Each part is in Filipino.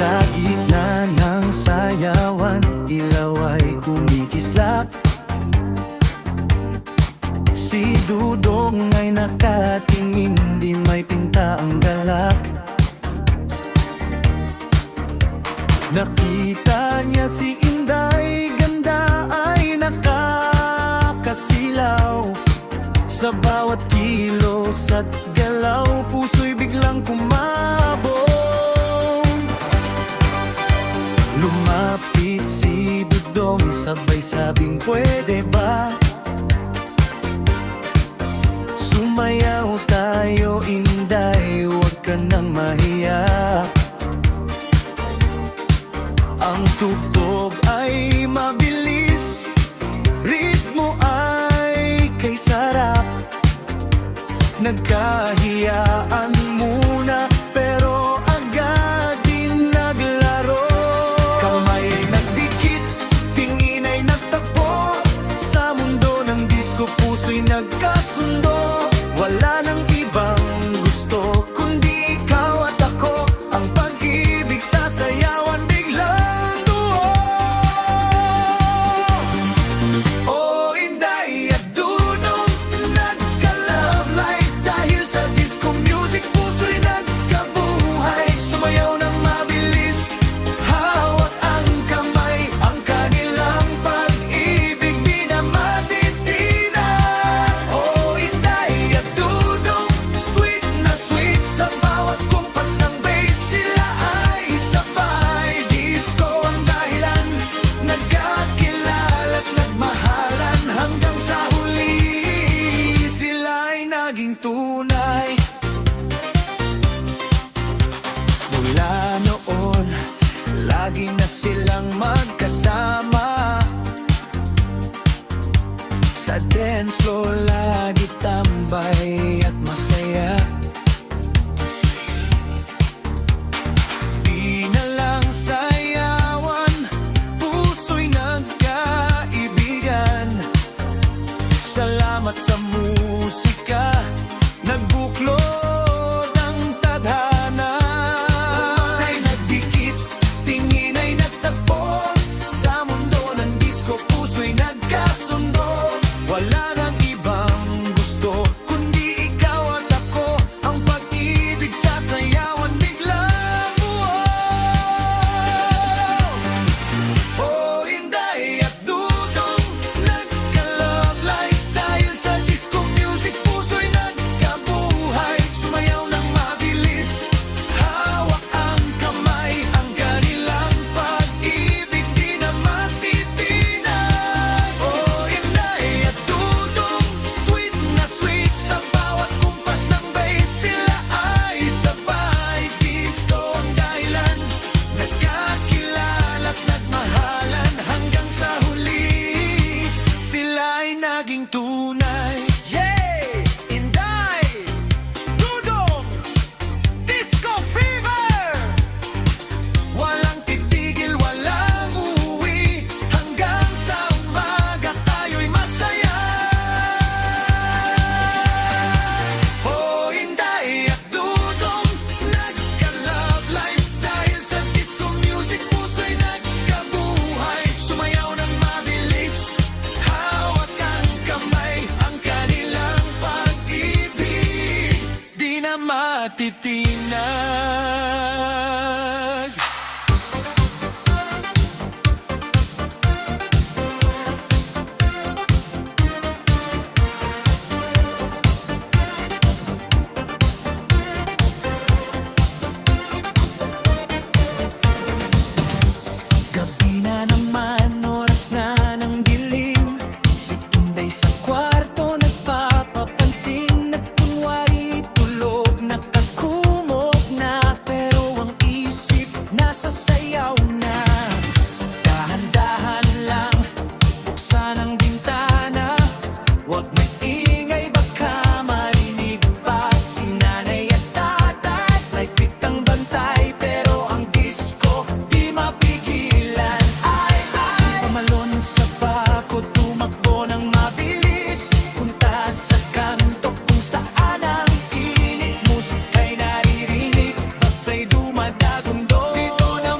Sa gitna ng sayawan, ilaw ay kumikislap. Si Dudong ay nakatingin, di may pinta ang galak. Nakita niya si Inday, ganda ay nakakasilaw. Sa bawat kilos at galaw, puso'y biglang kumabog. Lumapit si Dudong, sabay sabing pwede ba? Sumayaw tayo Inday, huwag ka nang mahiya. Ang tugtog ay mabilis, ritmo ay kay sarap. Nagkahiyaan muna pero agad din naglaro. Kamay ay nagdikit, tingin ay nagtagpo. Sa mundo ng disco, puso'y nagkasundo. Wala nang ibang gusto kundi ikaw at ako. Ang pag-ibig sasayawan biglang duo. Oh, Inday at Dudong, nagka-love life. Dahil sa disco music, puso'y nagkabuhay. Sumayaw ng mabilis, hawak ang kamay. Ang kanilang pag-ibig di na matitinan. Oh, Inday at Dudong, sweet na sweet. Sa bawat kumpas ng bass, sila ay sabay. Disco ang dahilan, nagkakilala at nagmahalan. Hanggang sa huli, sila ay naging tunay. Mula noon, lagi na silang magkasama. Sa dance floor, lagi tambay at masaya. Di na lang sayawan, puso'y nagkaibigan. Salamat sa musika, nagbuklod ang tadhana. Ay nagdikit, tingin ay nagtagpo. Sa mundo ng disco, puso'y nagkasundo. Wala nang ibang gusto kundi ikaw at ako. Ang pag-ibig sasayawan biglang buo. Oh, Inday at Dudong, nagka-love life. Dahil sa disco music, puso'y nagkabuhay. Sumayaw ng mabilis, hawak ang kamay. Ang kanilang pag-ibig di na matitinan. Oh, Inday at Dudong, sweet na sweet. Sa bawat kumpas ng bass, sila ay sabay. Disco ang dahilan, nagkakilala at nagmahalan. Hanggang sa huli, sila ay naging tunay. Yay! Inday, Dudong, Disco Fever! Walang titigil, walang uuwi. Hanggang sa umaga tayo'y masaya. Oh, Inday at Dudong, nagka-love life. Dahil sa disco music, puso'y nagkabuhay. Sumayaw ng mabilis, hawak ang kamay. Ang kanilang pag-ibig di na matitinag. Gabi na naman, oras na ng dilim. Si Inday sa kwarto nagpapapansin. Nagkunwari tulog, nakakumog na. Pero ang isip nasa sayaw na. Dahan-dahan lang, buksan ang bintana. Huwag maingay, baka marinig pa. Si nanay at tatay, mahigpit ang bantay. Pero ang disco di mapigilan. Ay, pumalon sa bako, tumakbo ng mabilis. Punta sa kanto kung saan ang init. Musika'y naririnig, basa'y dumadagundong. Dito na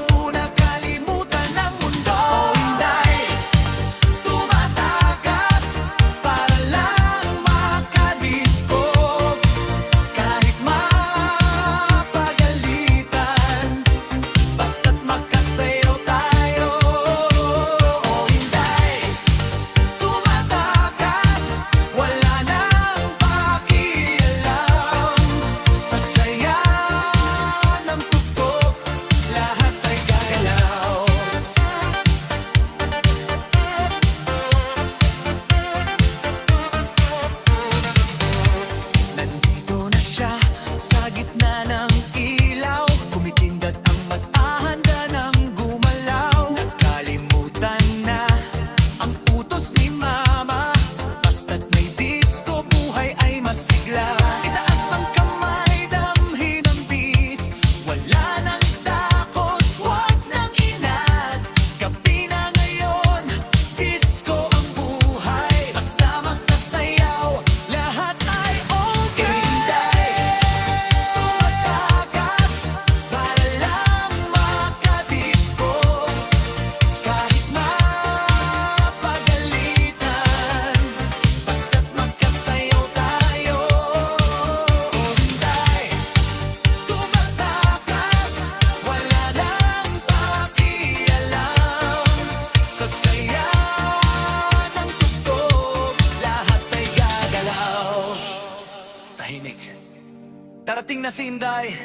si Inday.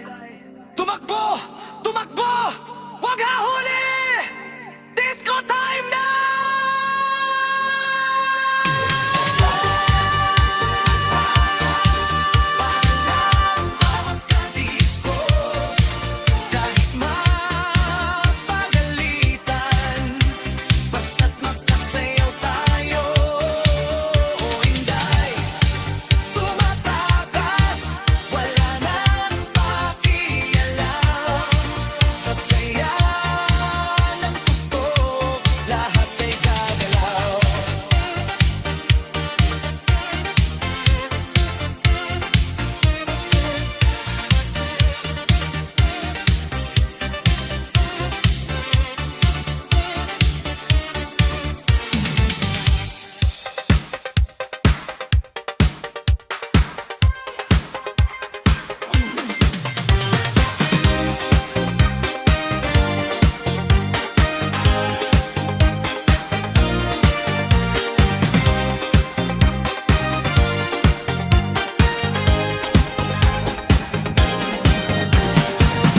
Tumakbo! Tumakbo! Huwag hahuli! Disco time na! Disco, kahit mapagalitan, basta't magkasayaw tayo. Inday, tumatakas, wala nang pakialam. Sa saya ng tugtog, lahat ay gagalaw.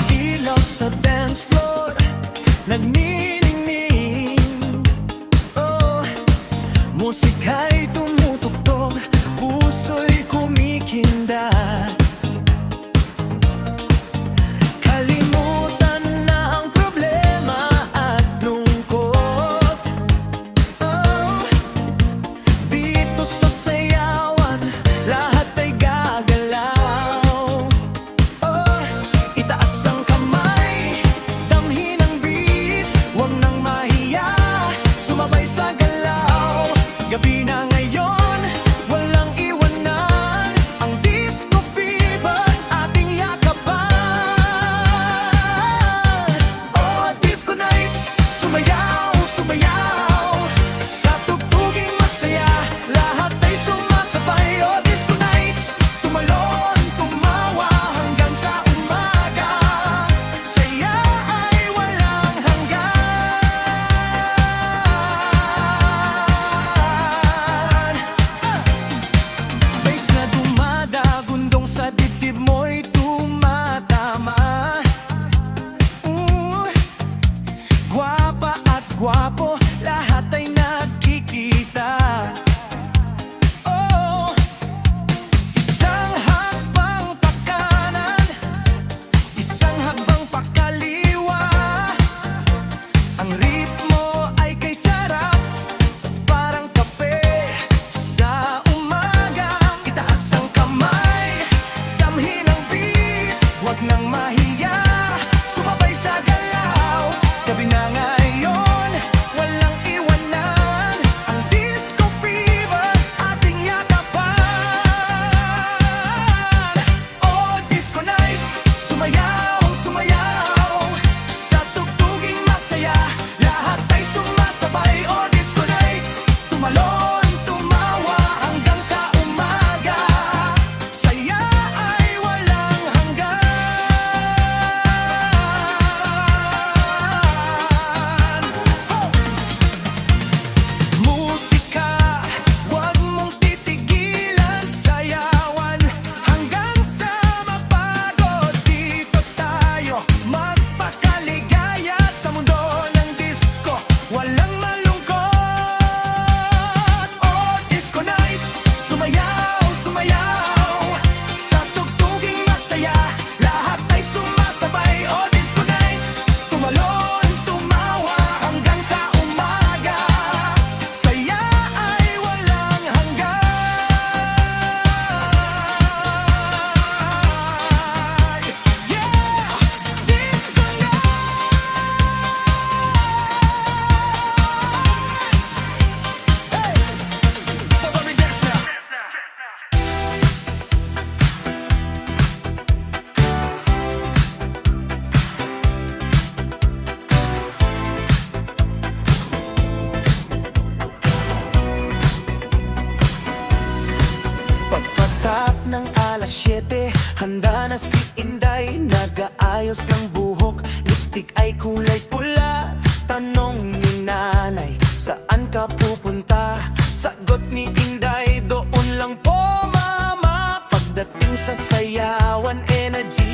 Ilaw sa dance floor, nagniningning. Oh, musika'y tumutugtog, puso'y kumikindat. Kalimutan na ang problema at lungkot. Oh, dito sa sayawan, lahat ay gagalaw. Oh, itaas ang kamay, damhin ang beat, huwag nang mahiya, sumabay sa galaw. Gabi na ngayon, walang iwanan, ang disco fever ating yakapan. Oh, disco nights, sumayaw, sumayaw, sa tugtuging masaya, lahat ay sumasabay. Oh, disco nights, tumalon, tumawa hanggang sa umaga, saya ay walang hanggan. Bass na dumadagundong sa dibdib mo'y tumatama. Gwapa at gwapo, lahat ay nagkikita. Oh, isang hakbang pakanan, isang hakbang pakaliwa. Ang ritmo ay kay sarap, parang kape sa umaga. Itaas ang kamay, damhin ang beat, huwag nang mahiya, sumabay sa galaw. Gabi na ngayon, walang iwanan, ang disco fever ating yakapan. Oh, disco nights, sumayaw, sumayaw, sa tugtuging masaya, lahat ay sumasabay. Oh, disco nights, tumalon, tumawa hanggang sa umaga, saya ay walang hanggan. Oh! Musika, huwag mong titigilan, sayawan hanggang sa mapagod. Dito tayo magpakaligaya sa mundo ng disco, walang malungkot. Oh, disco nights, sumayaw, sumayaw, sa tugtuging masaya, lahat ay sumasabay. Oh, disco nights, tumalon, tumawa hanggang sa umaga, saya ay walang hanggan. Yeah, disco nights. Hey, Bobby Dexter. Pagpatak ng alas 7, handa na si Inday, nag-aayos ng buhok, lipstick ay kulay pula. Tanong ni nanay, saan ka pupunta? Sagot ni Inday, doon lang po mama. Pagdating sa sayawan, energy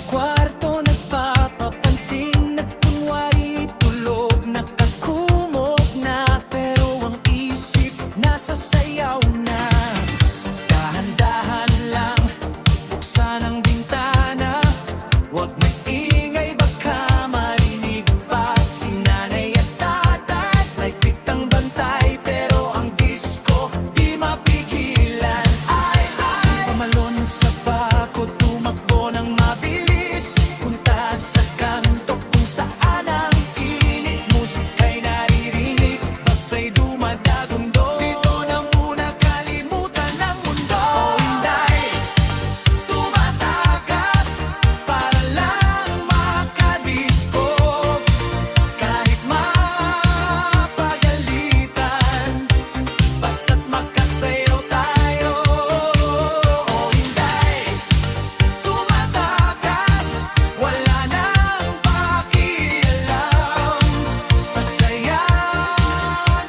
kwarto nagpapapansin at kunwari tulog nakakumog na, pero ang isip nasa sayaw na. Dahan-dahan lang, buksan ang bintana, huwag maingay baka marinig pa si nanay at tatay. Mahigpit ang bantay pero ang disco di mapigilan. Ay, pumalon sa bako, tumakbo ng mabilis, punta sa kanto kung saan ang init. Musika'y naririnig, basa'y dumadagundo. Dito na muna kalimutan ng mundo. O Inday, tumatakas para lang makadisco. Kahit mapagalitan, basta't makasayaw tayo. O Inday, tumatakas, wala nang pakialam. Sa saya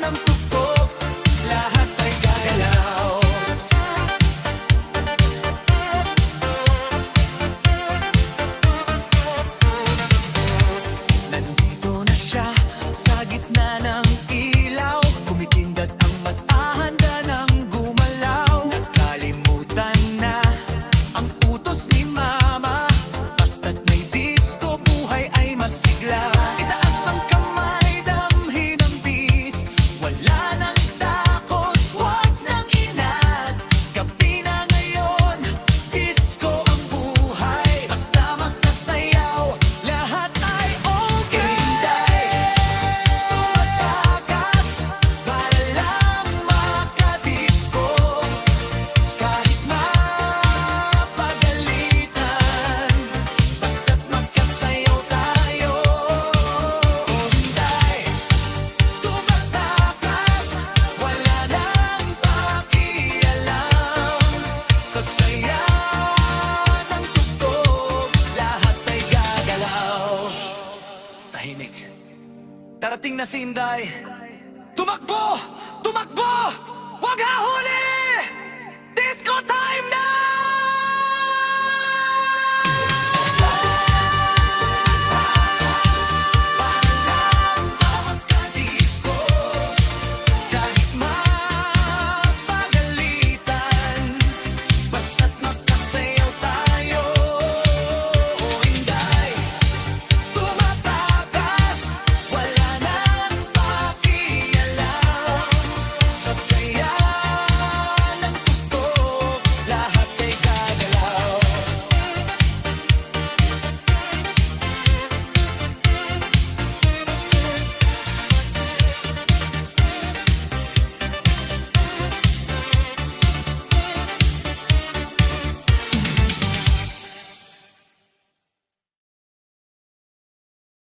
ng tugtog, lahat ay gagalaw. Nandito na siya sa gitna ng ilaw, kumikindat ang mata, handa ng gumalaw. Nakalimutan na ang utos ni mama, basta't may disco, buhay ay masigla. Itaas ang kamay, damhin ang beat, wala nang takot, huwag nang inat. Gabi na ngayon, disco ang buhay, basta magkasayaw, lahat ay okay. Inday, tumatakas para lang makadisco. Kahit mapagalitan, basta't magkasayaw tayo. Inday, tumatakas, wala nang pakialam. Sa saya ng tugtog, lahat ay gagalaw. Tahimik. Darating na si Inday. Tumakbo! Tumakbo! Huwag hahuli! Disco